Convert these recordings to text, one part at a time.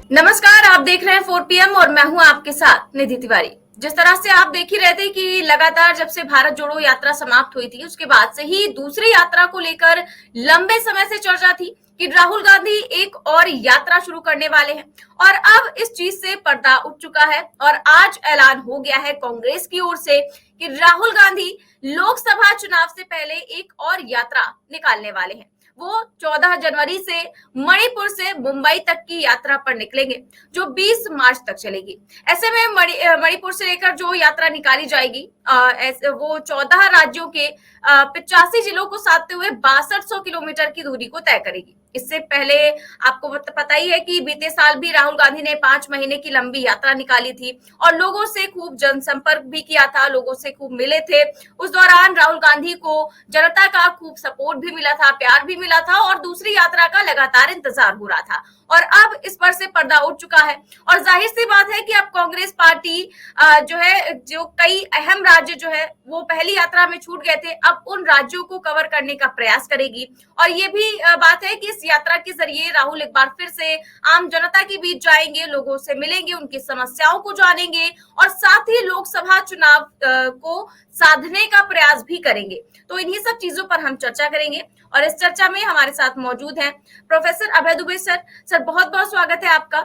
नमस्कार, आप देख रहे हैं 4 PM और मैं हूं आपके साथ निधि तिवारी। जिस तरह से आप देख ही रहे थे कि लगातार जब से भारत जोड़ो यात्रा समाप्त हुई थी, उसके बाद से ही दूसरी यात्रा को लेकर लंबे समय से चर्चा थी कि राहुल गांधी एक और यात्रा शुरू करने वाले हैं। और अब इस चीज से पर्दा उठ चुका है और आज ऐलान हो गया है कांग्रेस की ओर से कि राहुल गांधी लोकसभा चुनाव से पहले एक और यात्रा निकालने वाले हैं। वो 14 जनवरी से मणिपुर से मुंबई तक की यात्रा पर निकलेंगे, जो 20 मार्च तक चलेगी। ऐसे में मणिपुर से लेकर जो यात्रा निकाली जाएगी, वो 14 राज्यों के 85 जिलों को साधते हुए 6200 किलोमीटर की दूरी को तय करेगी। इससे पहले आपको पता ही है कि बीते साल भी राहुल गांधी ने 5 महीने की लंबी यात्रा निकाली थी और लोगों से खूब जनसंपर्क भी किया था, लोगों से खूब मिले थे। उस दौरान राहुल गांधी को जनता का खूब सपोर्ट भी मिला था, प्यार भी मिला था और दूसरी यात्रा का लगातार इंतजार हो रहा था। और अब इस पर से पर्दा उठ चुका है और जाहिर सी बात है कि अब कांग्रेस पार्टी जो है, जो कई अहम राज्य जो है वो पहली यात्रा में छूट गए थे, अब उन राज्यों को कवर करने का प्रयास करेगी। और ये भी बात है कि इस यात्रा के जरिए राहुल एक बार फिर से आम जनता के बीच जाएंगे, लोगों से मिलेंगे, उनकी समस्याओं को जानेंगे और साथ ही लोकसभा चुनाव को साधने का प्रयास भी करेंगे। तो इन्हीं सब चीजों पर हम चर्चा करेंगे और इस चर्चा में हमारे साथ मौजूद हैं प्रोफेसर अभय दुबे सर। सर, बहुत बहुत स्वागत है आपका।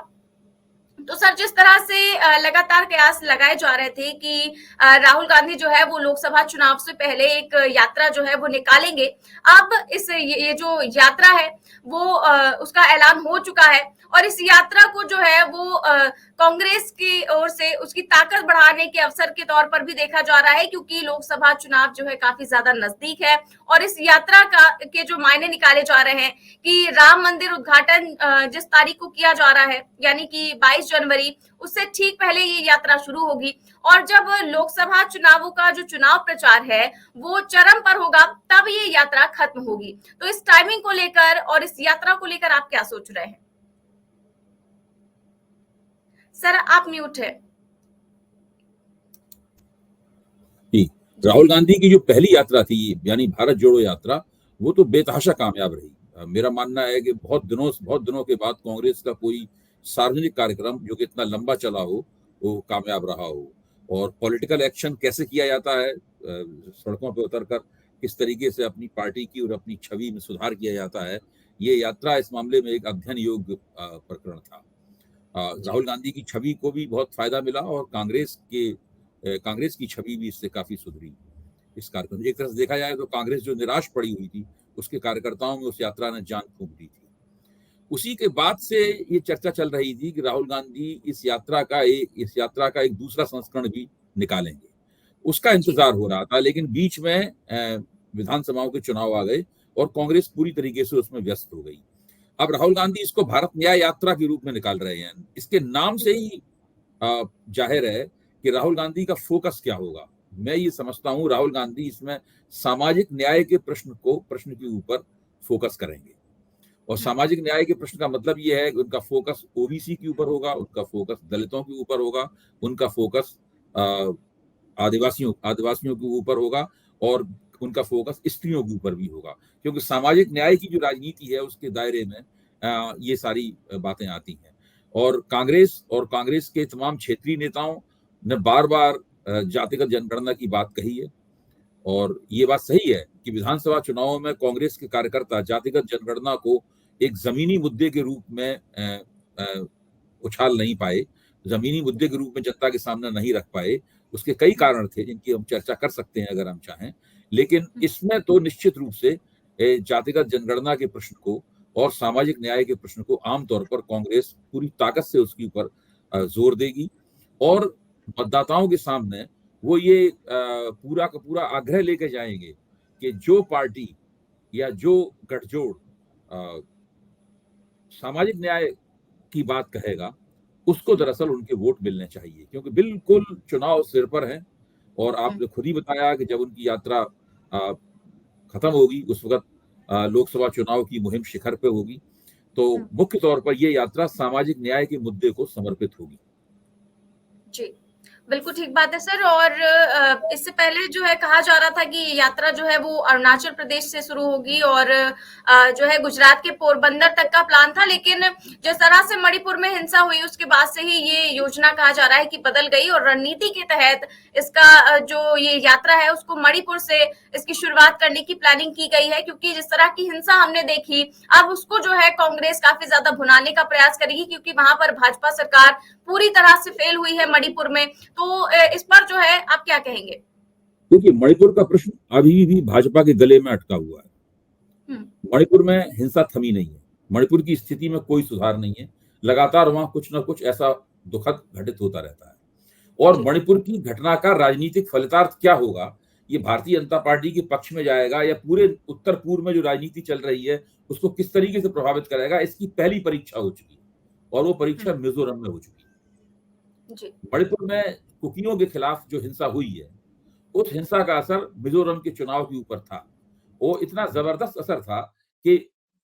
तो सर, जिस तरह से लगातार कयास लगाए जा रहे थे कि राहुल गांधी जो है वो लोकसभा चुनाव से पहले एक यात्रा जो है वो निकालेंगे, अब ये जो यात्रा है वो उसका ऐलान हो चुका है और इस यात्रा को जो है वो कांग्रेस की ओर से उसकी ताकत बढ़ाने के अवसर के तौर पर भी देखा जा रहा है, क्योंकि लोकसभा चुनाव जो है काफी ज्यादा नजदीक है। और इस यात्रा का के जो मायने निकाले जा रहे हैं कि राम मंदिर उद्घाटन जिस तारीख को किया जा रहा है, यानी कि 22 जनवरी, उससे ठीक पहले ये यात्रा शुरू होगी। और जब लोकसभा चुनावों का जो चुनाव प्रचार है वो चरम पर होगा, तब ये यात्रा खत्म होगी। तो इस टाइमिंग को लेकर और इस यात्रा को लेकर आप क्या सोच रहे हैं? सर, आप म्यूट है। जी, राहुल गांधी की जो पहली यात्रा थी यानी भारत जोड़ो यात्रा, वो तो बेतहाशा कामयाब रही। मेरा मानना है कि बहुत दिनों के बाद कांग्रेस का कोई सार्वजनिक कार्यक्रम जो कि इतना लंबा चला हो वो कामयाब रहा हो। और पॉलिटिकल एक्शन कैसे किया जाता है, सड़कों पर उतरकर किस तरीके से अपनी पार्टी की और अपनी छवि में सुधार किया जाता है, ये यात्रा इस मामले में एक अध्ययन योग्य प्रकरण था। राहुल गांधी की छवि को भी बहुत फायदा मिला और कांग्रेस की छवि भी इससे काफी सुधरी। इस कार्यक्रम एक तरह से देखा जाए तो कांग्रेस जो निराश पड़ी हुई थी, उसके कार्यकर्ताओं में उस यात्रा ने जान फूंक दी थी। उसी के बाद से ये चर्चा चल रही थी कि राहुल गांधी इस यात्रा का एक दूसरा संस्करण भी निकालेंगे। उसका इंतजार हो रहा था, लेकिन बीच में विधानसभाओं के चुनाव आ गए और कांग्रेस पूरी तरीके से उसमें व्यस्त हो गई। अब राहुल गांधी इसको भारत न्याय यात्रा के रूप में निकाल रहे हैं। इसके नाम से ही जाहिर है कि राहुल गांधी का फोकस क्या होगा। मैं ये समझता हूं राहुल गांधी इसमें सामाजिक न्याय के प्रश्न के ऊपर फोकस करेंगे। और सामाजिक न्याय के प्रश्न का मतलब ये है कि उनका फोकस ओबीसी के ऊपर होगा, उनका फोकस दलितों के ऊपर होगा, उनका फोकस आदिवासियों के ऊपर होगा और उनका फोकस स्त्रियों के ऊपर भी होगा, क्योंकि सामाजिक न्याय की जो राजनीति है उसके दायरे में ये सारी बातें आती हैं। और कांग्रेस के तमाम क्षेत्रीय नेताओं ने बार बार जातिगत जनगणना की बात कही है। और ये बात सही है कि विधानसभा चुनावों में कांग्रेस के कार्यकर्ता जातिगत जनगणना को एक जमीनी मुद्दे के रूप में उछाल नहीं पाए, जमीनी मुद्दे के रूप में जनता के सामने नहीं रख पाए। उसके कई कारण थे जिनकी हम चर्चा कर सकते हैं अगर हम चाहें, लेकिन इसमें तो निश्चित रूप से जातिगत जनगणना के प्रश्न को और सामाजिक न्याय के प्रश्न को आमतौर पर कांग्रेस पूरी ताकत से उसके ऊपर जोर देगी। और मतदाताओं के सामने वो ये पूरा का पूरा आग्रह लेके जाएंगे कि जो पार्टी या जो गठजोड़ सामाजिक न्याय की बात कहेगा उसको दरअसल उनके वोट मिलने चाहिए, क्योंकि बिल्कुल चुनाव सिर पर है। और आपने खुद ही बताया कि जब उनकी यात्रा खत्म होगी उस वक्त लोकसभा चुनाव की मुहिम शिखर पे होगी। तो मुख्य तौर पर यह यात्रा सामाजिक न्याय के मुद्दे को समर्पित होगी। जी, बिल्कुल ठीक बात है सर। और इससे पहले जो है कहा जा रहा था कि ये यात्रा जो है वो अरुणाचल प्रदेश से शुरू होगी और जो है गुजरात के पोरबंदर तक का प्लान था, लेकिन जिस तरह से मणिपुर में हिंसा हुई उसके बाद से ही ये योजना कहा जा रहा है कि बदल गई और रणनीति के तहत इसका जो ये यात्रा है उसको मणिपुर से इसकी शुरुआत करने की प्लानिंग की गई है, क्योंकि जिस तरह की हिंसा हमने देखी अब उसको जो है कांग्रेस काफी ज्यादा भुनाने का प्रयास करेगी, क्योंकि वहां पर भाजपा सरकार पूरी तरह से फेल हुई है मणिपुर में। तो इस पर जो है आप क्या कहेंगे? देखिए, मणिपुर का प्रश्न अभी भी भाजपा के गले में अटका हुआ है। मणिपुर में हिंसा थमी नहीं है, मणिपुर की स्थिति में कोई सुधार नहीं है, लगातार वहां कुछ ना कुछ ऐसा दुखद घटित होता रहता है। और मणिपुर की घटना का राजनीतिक फलितार्थ क्या होगा, ये भारतीय जनता पार्टी के पक्ष में जाएगा या पूरे उत्तर पूर्व में जो राजनीति चल रही है उसको किस तरीके से प्रभावित करेगा, इसकी पहली परीक्षा हो चुकी है और वो परीक्षा मिजोरम में हो चुकी है। मणिपुर में कुकियों के खिलाफ जो हिंसा हुई है उस हिंसा का असर मिजोरम के चुनाव के ऊपर था। वो इतना जबरदस्त असर था कि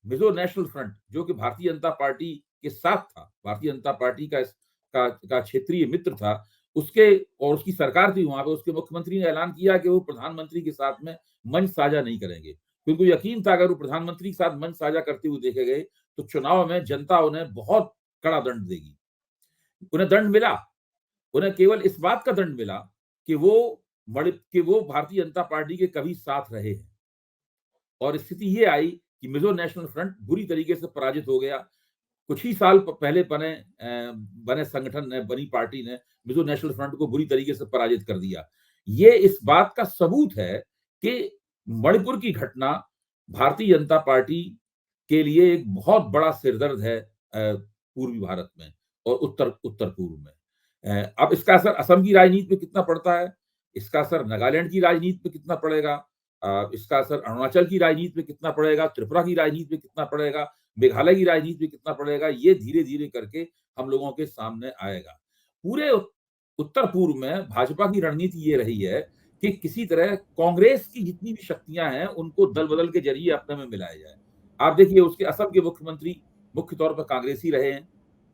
मिजो नेशनल फ्रंट जो कि भारतीय जनता पार्टी के साथ था, भारतीय जनता पार्टी का क्षेत्रीय मित्र था, उसके और उसकी सरकार थी वहां पे, उसके मुख्यमंत्री ने ऐलान किया कि वो प्रधानमंत्री के साथ में मंच साझा नहीं करेंगे, क्योंकि यकीन था अगर वो प्रधानमंत्री के साथ मंच साझा करते हुए देखे गए तो चुनाव में जनता उन्हें बहुत कड़ा दंड देगी। उन्हें दंड मिला, उन्हें केवल इस बात का दंड मिला कि वो भारतीय जनता पार्टी के कभी साथ रहे हैं। और स्थिति ये आई कि मिजो नेशनल फ्रंट बुरी तरीके से पराजित हो गया। कुछ ही साल पहले बने संगठन ने, बनी पार्टी ने मिजो नेशनल फ्रंट को बुरी तरीके से पराजित कर दिया। ये इस बात का सबूत है कि मणिपुर की घटना भारतीय जनता पार्टी के लिए एक बहुत बड़ा सिरदर्द है पूर्वी भारत में और उत्तर पूर्व में। अब इसका असर असम की राजनीति पे कितना पड़ता है, इसका असर नागालैंड की राजनीति पे कितना पड़ेगा, इसका असर अरुणाचल की राजनीति पे कितना पड़ेगा, त्रिपुरा की राजनीति पे कितना पड़ेगा, मेघालय की राजनीति पे कितना पड़ेगा, ये धीरे धीरे करके हम लोगों के सामने आएगा। पूरे उत्तर पूर्व में भाजपा की रणनीति ये रही है कि किसी तरह कांग्रेस की जितनी भी शक्तियां हैं उनको दल बदल के जरिए अपने में मिलाया जाए। आप देखिए, उसके असम के मुख्यमंत्री मुख्य तौर पर कांग्रेसी रहे हैं,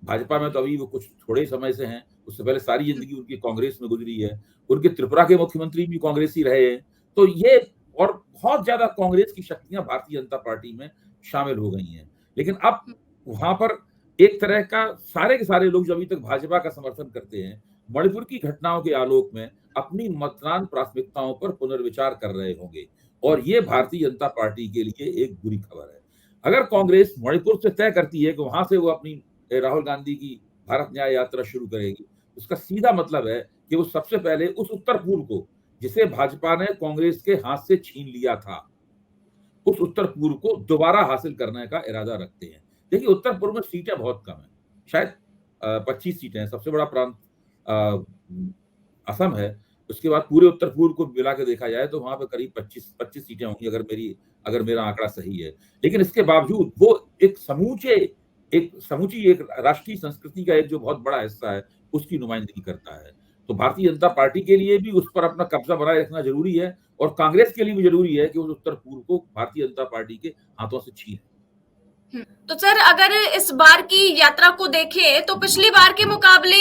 भाजपा में तो अभी वो कुछ थोड़े समय से हैं, उससे पहले सारी जिंदगी उनकी कांग्रेस में गुजरी है। उनके त्रिपुरा के मुख्यमंत्री भी कांग्रेसी रहे हैं। तो ये और बहुत ज्यादा कांग्रेस की शक्तियां भारतीय जनता पार्टी में शामिल हो गई हैं। लेकिन अब वहां पर एक तरह का सारे के सारे लोग जो अभी तक भाजपा का समर्थन करते हैं, मणिपुर की घटनाओं के आलोक में अपनी मतदान प्राथमिकताओं पर पुनर्विचार कर रहे होंगे और ये भारतीय जनता पार्टी के लिए एक बुरी खबर है। अगर कांग्रेस मणिपुर से तय करती है कि वहां से वो अपनी राहुल गांधी की भारत न्याय यात्रा शुरू करेगी, उसका सीधा मतलब है कि वो सबसे पहले उस उत्तर पूर्व को जिसे भाजपा ने कांग्रेस के हाथ से छीन लिया था, उस उत्तर पूर्व को दोबारा हासिल करने का इरादा रखते हैं। देखिए, उत्तर पूर्व में सीटें बहुत कम है, शायद 25 सीटें हैं। सबसे बड़ा प्रांत असम है, उसके बाद पूरे उत्तर पूर्व को मिला के देखा जाए तो वहां पर करीब 25 सीटें होंगी अगर मेरा आंकड़ा सही है। लेकिन इसके बावजूद वो एक समूची एक राष्ट्रीय संस्कृति का एक जो बहुत बड़ा हिस्सा है उसकी नुमाइंदगी करता है। तो भारतीय जनता पार्टी के लिए भी उस पर अपना कब्जा बनाए रखना जरूरी है और कांग्रेस के लिए भी जरूरी है कि उस उत्तर पूर्व को भारतीय जनता पार्टी के हाथों से छीने। तो सर अगर इस बार की यात्रा को देखें तो पिछली बार के मुकाबले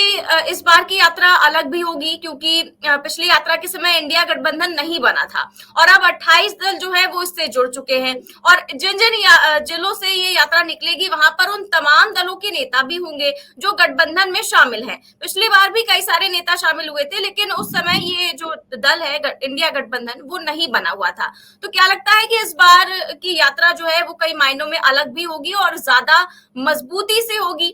इस बार की यात्रा अलग भी होगी, क्योंकि पिछली यात्रा के समय इंडिया गठबंधन नहीं बना था और अब 28 दल जो है वो इससे जुड़ चुके हैं और जिन जिन जिलों से ये यात्रा निकलेगी वहां पर उन तमाम दलों के नेता भी होंगे जो गठबंधन में शामिल हैं। पिछली बार भी कई सारे नेता शामिल हुए थे, लेकिन उस समय ये जो दल है इंडिया गठबंधन वो नहीं बना हुआ था। तो क्या लगता है कि इस बार की यात्रा जो है वो कई मायनों में अलग भी होगी और ज्यादा मजबूती से होगी?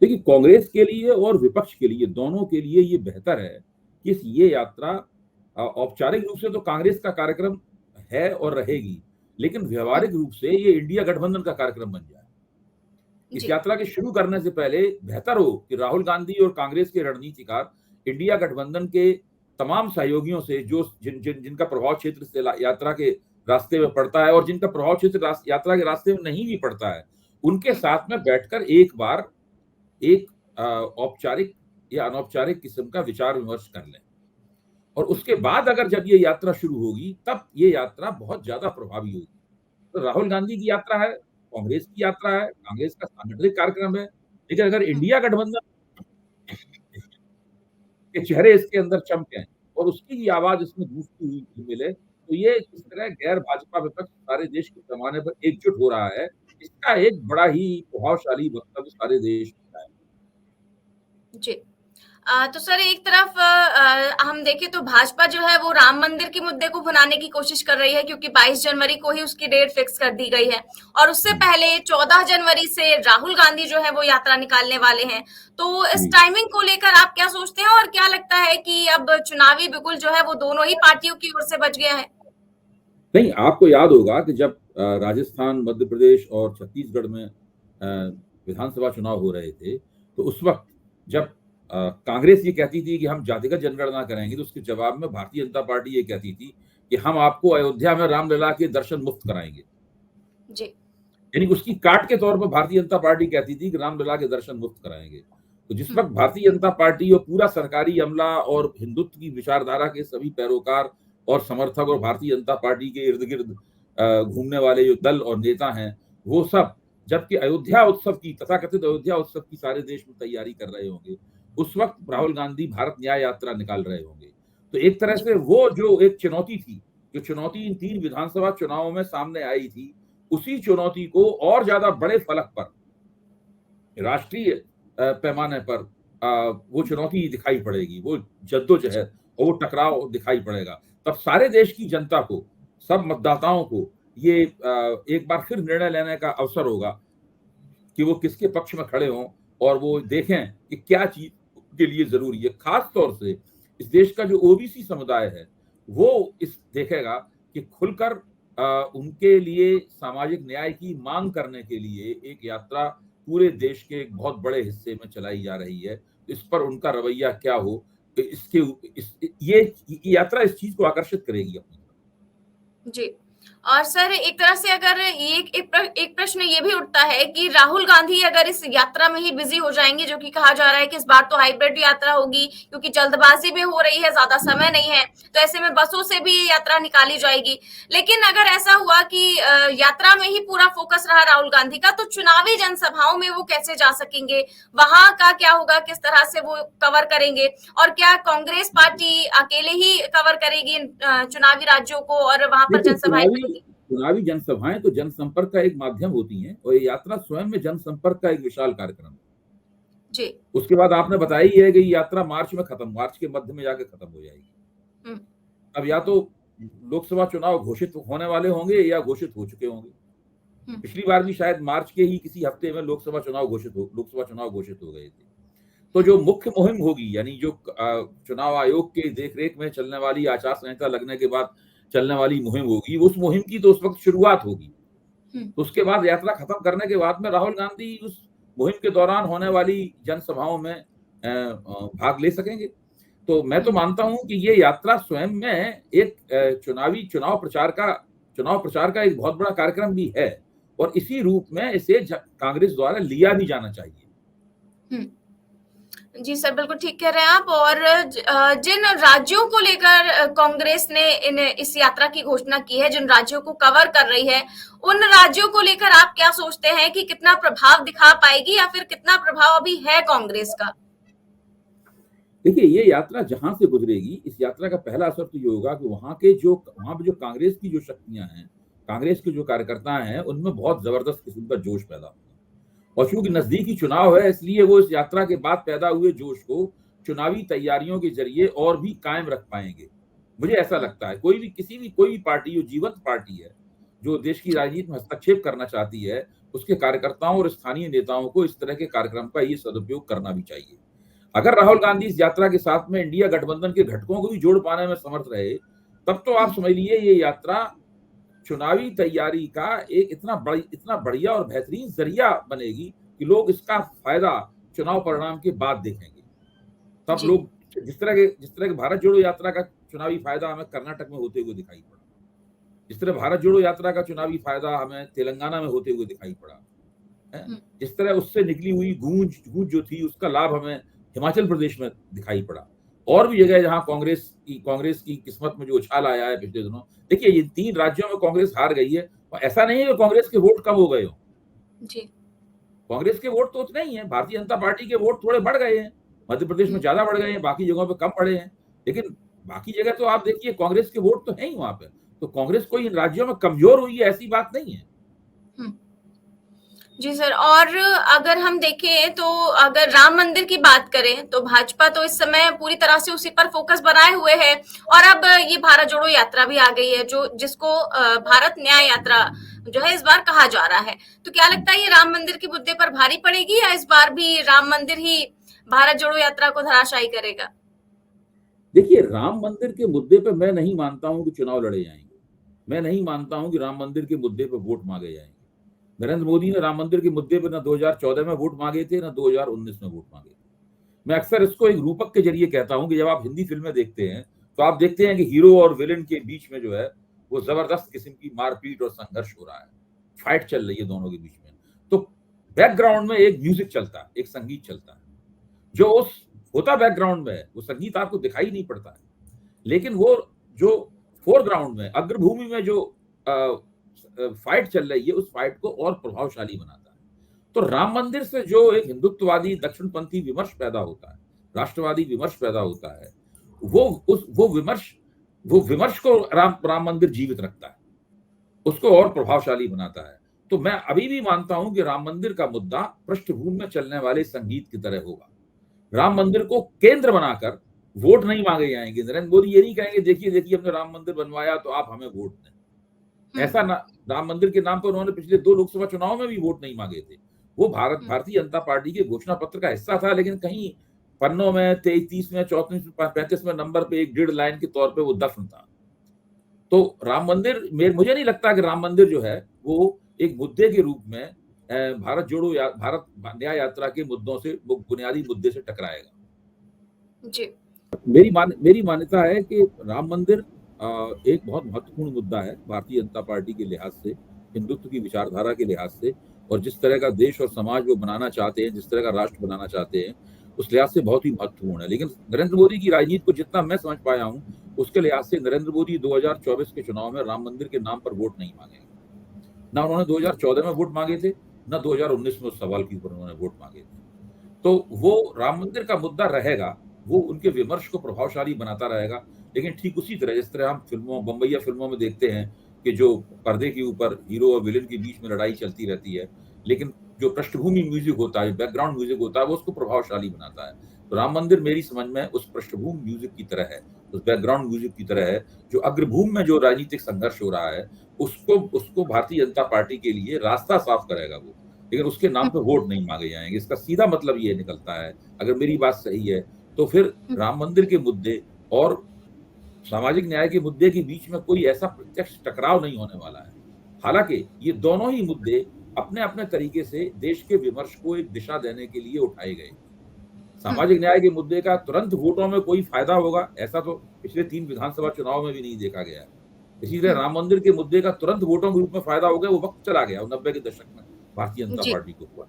देखिए, कांग्रेस के लिए और विपक्ष के लिए, दोनों के लिए ये बेहतर है कि ये यात्रा औपचारिक रूप से तो कांग्रेस का कार्यक्रम है और रहेगी, लेकिन व्यवहारिक रूप से ये इंडिया गठबंधन का कार्यक्रम बन जाए। इस यात्रा के शुरू करने से पहले बेहतर हो कि राहुल गांधी और कांग्रेस के रणनीतिकार इंडिया गठबंधन के तमाम सहयोगियों से जो जिनका प्रभाव क्षेत्र से यात्रा के रास्ते में पड़ता है और जिनका प्रभाव क्षेत्र यात्रा के रास्ते में नहीं भी पड़ता है, उनके साथ में बैठकर एक बार एक औपचारिक या अनौपचारिक किस्म का विचार विमर्श कर लें और उसके बाद अगर जब ये यात्रा शुरू होगी तब ये यात्रा बहुत ज्यादा प्रभावी होगी। तो राहुल गांधी की यात्रा है, कांग्रेस की यात्रा है, कांग्रेस का सांगठनिक कार्यक्रम है, लेकिन अगर इंडिया गठबंधन कि चेहरे इसके अंदर चमकें और उसकी ही आवाज इसमें गूंजती हुई मिले। तो ये इस तरह गैर भाजपा विपक्ष सारे देश के पैमाने पर एकजुट हो रहा है, इसका एक बड़ा ही प्रभावशाली वक्तव्य सारे देश में है। जी। तो सर एक तरफ हम देखें तो भाजपा जो है वो राम मंदिर के मुद्दे को भुनाने की कोशिश कर रही है क्योंकि 22 जनवरी को ही उसकी डेट फिक्स कर दी गई है और उससे पहले 14 जनवरी से राहुल गांधी जो है वो यात्रा निकालने वाले हैं। तो इस टाइमिंग को लेकर आप क्या सोचते हैं और क्या लगता है कि अब चुनावी बिगुल जो है वो दोनों ही पार्टियों की ओर से बच गया है? नहीं, आपको याद होगा कि जब राजस्थान, मध्य प्रदेश और छत्तीसगढ़ में विधानसभा चुनाव हो रहे थे, तो उस वक्त जब कांग्रेस ये कहती थी कि हम जातिगत जनगणना करेंगे, तो उसके जवाब में भारतीय जनता पार्टी ये कहती थी कि हम आपको अयोध्या में रामलला के दर्शन मुफ्त कराएंगे। जी। यानी उसकी काट के तौर पर भारतीय जनता पार्टी कहती थी कि रामलला के दर्शन मुफ्त कराएंगे। तो जिस वक्त भारतीय जनता पार्टी और पूरा सरकारी अमला और हिंदुत्व की विचारधारा के सभी पैरोकार और समर्थक और भारतीय जनता पार्टी के इर्द गिर्द घूमने वाले जो दल और नेता हैं, वो सब जबकि अयोध्या उत्सव की, तथाकथित अयोध्या उत्सव की सारे देश में तैयारी कर रहे होंगे, उस वक्त राहुल गांधी भारत न्याय यात्रा निकाल रहे होंगे। तो एक तरह से वो जो एक चुनौती थी, जो चुनौती इन 3 विधानसभा चुनावों में सामने आई थी, उसी चुनौती को और ज्यादा बड़े फलक पर, राष्ट्रीय पैमाने पर वो चुनौती दिखाई पड़ेगी, वो जद्दोजहद और वो टकराव दिखाई पड़ेगा। तब सारे देश की जनता को, सब मतदाताओं को ये एक बार फिर निर्णय लेने का अवसर होगा कि वो किसके पक्ष में खड़े हों और वो देखें कि क्या चीज के लिए जरूरी है। खास तौर से इस देश का जो ओबीसी समुदाय है, वो इस देखेगा कि खुलकर उनके लिए सामाजिक न्याय की मांग करने के लिए एक यात्रा पूरे देश के एक बहुत बड़े हिस्से में चलाई जा रही है। इस पर उनका रवैया क्या हो, ये यात्रा इस चीज को आकर्षित करेगी अपनी तरफ। जी। और सर एक तरह से अगर एक प्रश्न ये भी उठता है कि राहुल गांधी अगर इस यात्रा में ही बिजी हो जाएंगे, जो कि कहा जा रहा है कि इस बार तो हाइब्रिड यात्रा होगी क्योंकि जल्दबाजी में हो रही है, ज्यादा समय नहीं है, तो ऐसे में बसों से भी यात्रा निकाली जाएगी। लेकिन अगर ऐसा हुआ कि यात्रा में ही पूरा फोकस रहा राहुल गांधी का, तो चुनावी जनसभाओं में वो कैसे जा सकेंगे? वहां का क्या होगा, किस तरह से वो कवर करेंगे? और क्या कांग्रेस पार्टी अकेले ही कवर करेगी चुनावी राज्यों को और वहां पर जनसभाएं? चुनावी जनसभाएं तो जनसंपर्क का एक माध्यम होती हैं और ये यात्रा स्वयं में जनसंपर्क का एक विशाल कार्यक्रम है। जी। उसके बाद आपने बताई है कि यात्रा मार्च के मध्य में जाके खत्म हो जाएगी। अब या तो लोकसभा चुनाव घोषित होने वाले होंगे या घोषित हो चुके होंगे। पिछली बार भी शायद मार्च के ही किसी हफ्ते में लोकसभा चुनाव घोषित हो गए थे। तो जो मुख्य मुहिम होगी, यानी जो चुनाव आयोग के देखरेख में चलने वाली आचार संहिता लगने के बाद चलने वाली मुहिम होगी, उस मुहिम की तो उस वक्त शुरुआत होगी। तो उसके बाद यात्रा खत्म करने के बाद में राहुल गांधी उस मुहिम के दौरान होने वाली जनसभाओं में भाग ले सकेंगे। तो मैं तो मानता हूं कि ये यात्रा स्वयं में एक चुनाव प्रचार का एक बहुत बड़ा कार्यक्रम भी है और इसी रूप में इसे कांग्रेस द्वारा लिया भी जाना चाहिए। जी सर, बिल्कुल ठीक कह रहे हैं आप। और जिन राज्यों को लेकर कांग्रेस ने इस यात्रा की घोषणा की है, जिन राज्यों को कवर कर रही है, उन राज्यों को लेकर आप क्या सोचते हैं कि कितना प्रभाव दिखा पाएगी या फिर कितना प्रभाव अभी है कांग्रेस का? देखिए, ये यात्रा जहां से गुजरेगी, इस यात्रा का पहला असर तो ये होगा कि वहां पे जो कांग्रेस की जो शक्तियां हैं, कांग्रेस के जो कार्यकर्ता हैं, उनमें बहुत जबरदस्त किस्म का जोश पैदा होगा। और चूंकि नजदीकी चुनाव है, इसलिए वो इस यात्रा के बाद पैदा हुए जोश को चुनावी तैयारियों के जरिए और भी कायम रख पाएंगे। मुझे ऐसा लगता है कोई भी पार्टी जो जीवंत पार्टी है, जो देश की राजनीति में हस्तक्षेप करना चाहती है, उसके कार्यकर्ताओं और स्थानीय नेताओं को इस तरह के कार्यक्रम का ये सदुपयोग करना भी चाहिए। अगर राहुल गांधी इस यात्रा के साथ में इंडिया गठबंधन के घटकों को भी जोड़ पाने में समर्थ रहे, तब तो आप समझ लीजिए ये यात्रा चुनावी तैयारी का एक इतना बढ़िया और बेहतरीन जरिया बनेगी कि लोग इसका फायदा चुनाव परिणाम के बाद देखेंगे। तब लोग जिस तरह के भारत जोड़ो यात्रा का चुनावी फायदा हमें कर्नाटक में होते हुए दिखाई पड़ा, जिस तरह भारत जोड़ो यात्रा का चुनावी फायदा हमें तेलंगाना में होते हुए दिखाई पड़ा, जिस तरह उससे निकली हुई गूंज जो थी, उसका लाभ हमें हिमाचल प्रदेश में दिखाई पड़ा और भी जगह जहां कांग्रेस की किस्मत में जो उछाल आया है पिछले दिनों। देखिए, ये 3 राज्यों में कांग्रेस हार गई है और ऐसा नहीं है कि कांग्रेस के वोट कम हो गए हो। जी, कांग्रेस के वोट तो उतने ही हैं, भारतीय जनता पार्टी के वोट थोड़े बढ़ गए हैं, मध्य प्रदेश में ज्यादा बढ़ गए हैं, बाकी जगहों पे कम बढ़े हैं। लेकिन बाकी जगह तो आप देखिए कांग्रेस के वोट तो है ही वहां पे, तो कांग्रेस कोई इन राज्यों में कमजोर हुई है ऐसी बात नहीं है। जी सर, और अगर हम देखें तो अगर राम मंदिर की बात करें तो भाजपा तो इस समय पूरी तरह से उसी पर फोकस बनाए हुए है, और अब ये भारत जोड़ो यात्रा भी आ गई है जो जिसको भारत न्याय यात्रा जो है इस बार कहा जा रहा है। तो क्या लगता है ये राम मंदिर के मुद्दे पर भारी पड़ेगी, या इस बार भी राम मंदिर ही भारत जोड़ो यात्रा को धराशायी करेगा? देखिए, राम मंदिर के मुद्दे पे मैं नहीं मानता हूं कि चुनाव लड़े जाएंगे। मैं नहीं मानता हूं कि राम मंदिर के मुद्दे पे वोट मांगे जाएंगे। नरेंद्र मोदी ने राम मंदिर के मुद्दे पर न 2014 में वोट मांगे थे, न 2019 में वोट मांगे थे। मैं अक्सर इसको एक रूपक के जरिए कहता हूं कि जब आप हिंदी फिल्में देखते हैं तो आप देखते हैं कि हीरो और विलेन के बीच में जो है वो जबरदस्त किस्म की मारपीट और संघर्ष हो रहा है, फाइट चल रही है दोनों के बीच में। तो बैकग्राउंड में एक म्यूजिक चलता है, एक संगीत चलता है, जो उस होता बैकग्राउंड में है, वो संगीत आपको दिखाई नहीं पड़ता है, लेकिन वो जो फोरग्राउंड में अग्रभूमि में जो फाइट चल रही है उस फाइट को और प्रभावशाली बनाता है। तो राम मंदिर से जो एक हिंदुत्ववादी दक्षिणपंथी विमर्श पैदा होता है, राष्ट्रवादी विमर्श पैदा होता है, वो विमर्श को राम मंदिर जीवित रखता है, उसको और प्रभावशाली बनाता है। तो मैं अभी भी मानता हूं कि राम मंदिर का मुद्दा पृष्ठभूमि में चलने वाले संगीत की तरह होगा। राम मंदिर को केंद्र बनाकर वोट नहीं मांगे जाएंगे। नरेंद्र मोदी ये नहीं कहेंगे देखिए देखिए हमने राम मंदिर बनवाया तो आप हमें वोट दें। ऐसा ना, राम मंदिर के नाम पर उन्होंने पिछले 2 लोकसभा चुनाव में भी वोट नहीं मांगे थे। वो भारतीय जनता पार्टी के घोषणा पत्र का हिस्सा था, लेकिन कहीं पन्नों में 30वें 34वें 35वें नंबर पे 1-1.5 लाइन के तौर पे वो दफन था। तो राम मंदिर, मुझे नहीं लगता कि राम मंदिर जो है वो एक मुद्दे के रूप में भारत जोड़ो या भारत न्याय यात्रा के मुद्दों से, बुनियादी मुद्दे से टकराएगा। जी, मेरी मान्यता है कि राम मंदिर एक बहुत महत्वपूर्ण मुद्दा है भारतीय जनता पार्टी के लिहाज से, हिंदुत्व की विचारधारा के लिहाज से, और जिस तरह का देश और समाज वो बनाना चाहते हैं, जिस तरह का राष्ट्र बनाना चाहते हैं, उस लिहाज से बहुत ही महत्वपूर्ण है। लेकिन नरेंद्र मोदी की राजनीति को जितना मैं समझ पाया हूं, उसके लिहाज से नरेंद्र मोदी 2024 के चुनाव में राम मंदिर के नाम पर वोट नहीं मांगेंगे। ना उन्होंने 2014 में वोट मांगे थे, ना 2019 में उस सवाल के ऊपर उन्होंने वोट मांगे थे। तो वो राम मंदिर का मुद्दा रहेगा, वो उनके विमर्श को प्रभावशाली बनाता रहेगा। लेकिन ठीक उसी तरह जिस तरह हम बम्बईया फिल्मों में देखते हैं कि जो पर्दे के ऊपर हीरो और विलेन के बीच में लड़ाई चलती रहती है, लेकिन जो पृष्ठभूमि म्यूजिक होता है, बैकग्राउंड म्यूजिक होता है, वो उसको प्रभावशाली बनाता है। तो राम मंदिर मेरी समझ में उस पृष्ठभूमि म्यूजिक की तरह है, उस बैकग्राउंड म्यूजिक की तरह है, जो अग्रभूमि में जो राजनीतिक संघर्ष हो रहा है उसको भारतीय जनता पार्टी के लिए रास्ता साफ करेगा वो। लेकिन उसके नाम पर वोट नहीं मांगे जाएंगे। इसका सीधा मतलब ये निकलता है, अगर मेरी बात सही है, तो फिर राम मंदिर के मुद्दे और सामाजिक न्याय के मुद्दे के बीच में कोई ऐसा प्रत्यक्ष टकराव नहीं होने वाला है। हालांकि ये दोनों ही मुद्दे अपने अपने तरीके से देश के विमर्श को एक दिशा देने के लिए उठाए गए। सामाजिक न्याय के मुद्दे का तुरंत वोटों में कोई फायदा होगा, ऐसा तो पिछले 3 विधानसभा चुनाव में भी नहीं देखा गया है। इसी तरह राम मंदिर के मुद्दे का तुरंत वोटों के रूप में फायदा हो गया, वो वक्त चला गया 90 के दशक में भारतीय जनता पार्टी को हुआ।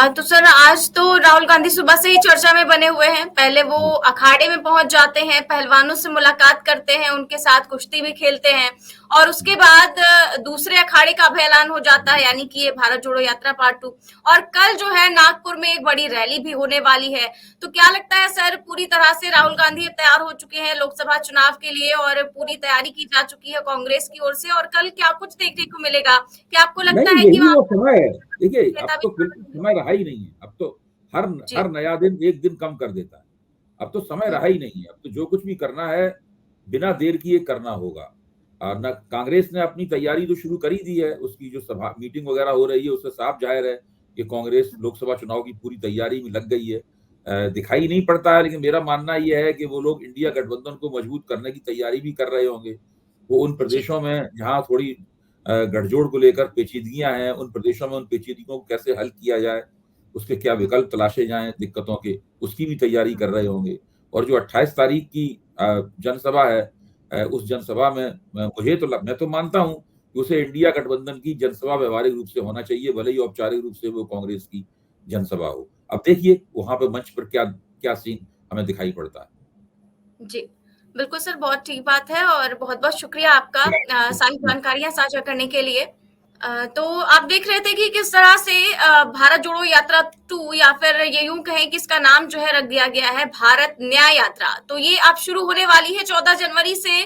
तो सर आज तो राहुल गांधी सुबह से ही चर्चा में बने हुए हैं। पहले वो अखाड़े में पहुंच जाते हैं, पहलवानों से मुलाकात करते हैं, उनके साथ कुश्ती भी खेलते हैं, और उसके बाद दूसरे अखाड़े का भी ऐलान हो जाता है, यानी कि ये भारत जोड़ो यात्रा पार्ट 2। और कल जो है नागपुर में एक बड़ी रैली भी होने वाली है। तो क्या लगता है सर, पूरी तरह से राहुल गांधी तैयार हो चुके हैं लोकसभा चुनाव के लिए, और पूरी तैयारी की जा चुकी है कांग्रेस की ओर से, और कल क्या कुछ देखने को मिलेगा? क्या आपको लगता है कि वो समय है? देखिए, अब तो बिल्कुल समय रहा ही नहीं है। अब तो हर नया दिन एक दिन कम कर देता है। अब तो समय रहा ही नहीं है। अब तो जो कुछ भी करना है बिना देर किए करना होगा। न कांग्रेस ने अपनी तैयारी तो शुरू कर ही दी है, उसकी जो सभा मीटिंग वगैरह हो रही है उससे साफ जाहिर है कि कांग्रेस लोकसभा चुनाव की पूरी तैयारी में लग गई है। दिखाई नहीं पड़ता है, लेकिन मेरा मानना यह है कि वो लोग इंडिया गठबंधन को मजबूत करने की तैयारी भी कर रहे होंगे। वो उन प्रदेशों में जहां थोड़ी गठजोड़ को लेकर पेचीदगियां हैं, उन प्रदेशों में उन पेचीदगियों को कैसे हल किया जाए, उसके क्या विकल्प तलाशे जाएं दिक्कतों के, उसकी भी तैयारी कर रहे होंगे। और जो 28 तारीख की जनसभा है, उस जनसभा में मैं तो मानता हूं कि उसे इंडिया गठबंधन की जनसभा व्यवहारिक रूप से होना चाहिए, भले ही औपचारिक रूप से वो कांग्रेस की जनसभा हो। अब देखिए वहां पर मंच पर क्या क्या सीन हमें दिखाई पड़ता है। जी बिल्कुल सर, बहुत ठीक बात है, और बहुत बहुत शुक्रिया आपका सारी जानकारियां साझा करने के लिए। तो आप देख रहे थे कि किस तरह से भारत जोड़ो यात्रा 2 या फिर ये यूं कहें कि इसका नाम जो है रख दिया गया है भारत न्याय यात्रा। तो ये अब शुरू होने वाली है 14 जनवरी से,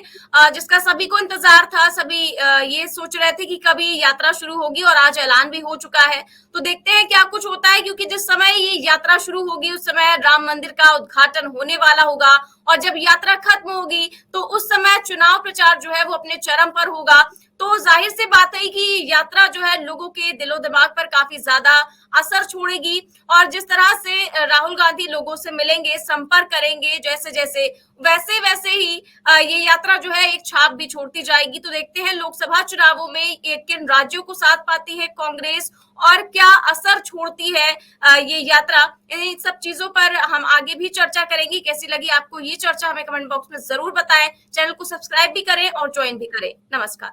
जिसका सभी को इंतजार था। सभी ये सोच रहे थे कि कभी यात्रा शुरू होगी और आज ऐलान भी हो चुका है। तो देखते हैं क्या कुछ होता है, क्योंकि जिस समय ये यात्रा शुरू होगी उस समय राम मंदिर का उद्घाटन होने वाला होगा और जब यात्रा खत्म होगी तो उस समय चुनाव प्रचार जो है वो अपने चरम पर होगा। तो जाहिर सी बात है कि यात्रा जो है लोगों के दिलो दिमाग पर काफी ज्यादा असर छोड़ेगी और जिस तरह से राहुल गांधी लोगों से मिलेंगे, संपर्क करेंगे, जैसे जैसे वैसे वैसे ही ये यात्रा जो है एक छाप भी छोड़ती जाएगी। तो देखते हैं लोकसभा चुनावों में किन राज्यों को साथ पाती है कांग्रेस और क्या असर छोड़ती है ये यात्रा। इन सब चीजों पर हम आगे भी चर्चा करेंगे। कैसी लगी आपको ये चर्चा हमें कमेंट बॉक्स में जरूर बताएं। चैनल को सब्सक्राइब भी करें और ज्वाइन भी करें। नमस्कार।